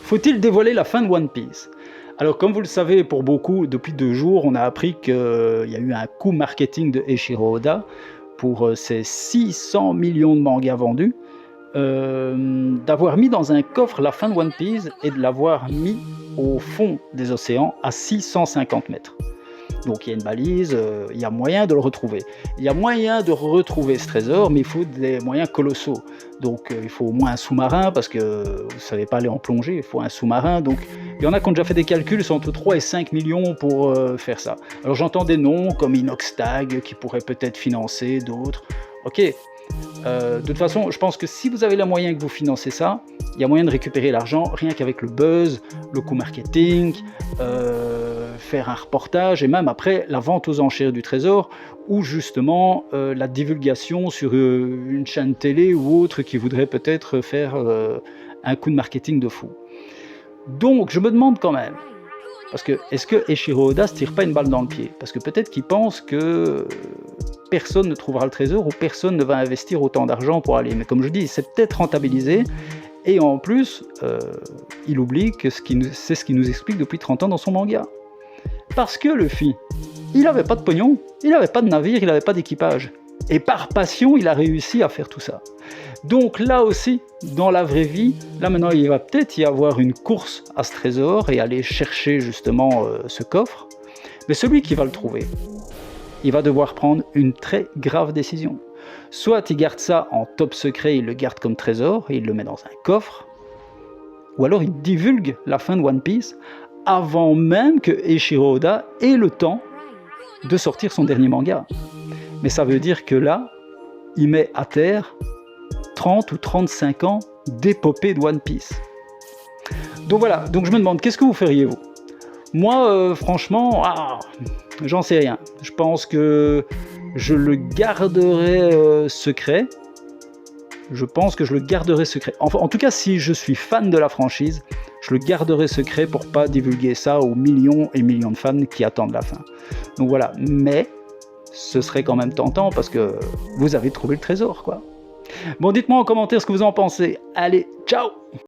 Faut-il dévoiler la fin de One Piece? Alors, comme vous le savez, pour beaucoup, depuis 2 jours, on a appris qu'il y a eu un coup marketing de Eiichiro Oda pour ses 600 millions de mangas vendus, d'avoir mis dans un coffre la fin de One Piece et de l'avoir mis au fond des océans à 650 mètres. Donc il y a une balise, il y a moyen de le retrouver. Il y a moyen de retrouver ce trésor, mais il faut des moyens colossaux. Donc il faut au moins un sous-marin, parce que vous ne savez pas aller en plongée, il faut un sous-marin. Donc il y en a qui ont déjà fait des calculs, c'est entre 3 et 5 millions pour faire ça. Alors j'entends des noms comme Inoxtag qui pourraient peut-être financer, d'autres. Ok, de toute façon, je pense que si vous avez les moyens que vous financez ça, il y a moyen de récupérer l'argent rien qu'avec le buzz, le coût marketing, faire un reportage et même après la vente aux enchères du trésor ou justement la divulgation sur une chaîne télé ou autre qui voudrait peut-être faire un coup de marketing de fou. Donc je me demande quand même, parce que est-ce que Eiichiro Oda se tire pas une balle dans le pied? Parce que peut-être qu'il pense que personne ne trouvera le trésor ou personne ne va investir autant d'argent pour aller. Mais comme je dis, c'est peut-être rentabilisé. Et en plus, il oublie que c'est ce qu'il nous explique depuis 30 ans dans son manga. Parce que Luffy, il n'avait pas de pognon, il n'avait pas de navire, il n'avait pas d'équipage. Et par passion, il a réussi à faire tout ça. Donc là aussi, dans la vraie vie, là maintenant, il va peut-être y avoir une course à ce trésor et aller chercher justement ce coffre. Mais celui qui va le trouver, il va devoir prendre une très grave décision. Soit il garde ça en top secret, il le garde comme trésor, et il le met dans un coffre, ou alors il divulgue la fin de One Piece avant même que Eiichiro Oda ait le temps de sortir son dernier manga. Mais ça veut dire que là, il met à terre 30 ou 35 ans d'épopée de One Piece. Donc voilà, donc je me demande, qu'est-ce que vous feriez vous? Moi, franchement, j'en sais rien. Je pense que je le garderai secret. Je pense que je le garderai secret. Enfin, en tout cas, si je suis fan de la franchise, je le garderai secret pour pas divulguer ça aux millions et millions de fans qui attendent la fin. Donc voilà, mais ce serait quand même tentant parce que vous avez trouvé le trésor, quoi. Bon, dites-moi en commentaire ce que vous en pensez. Allez, ciao!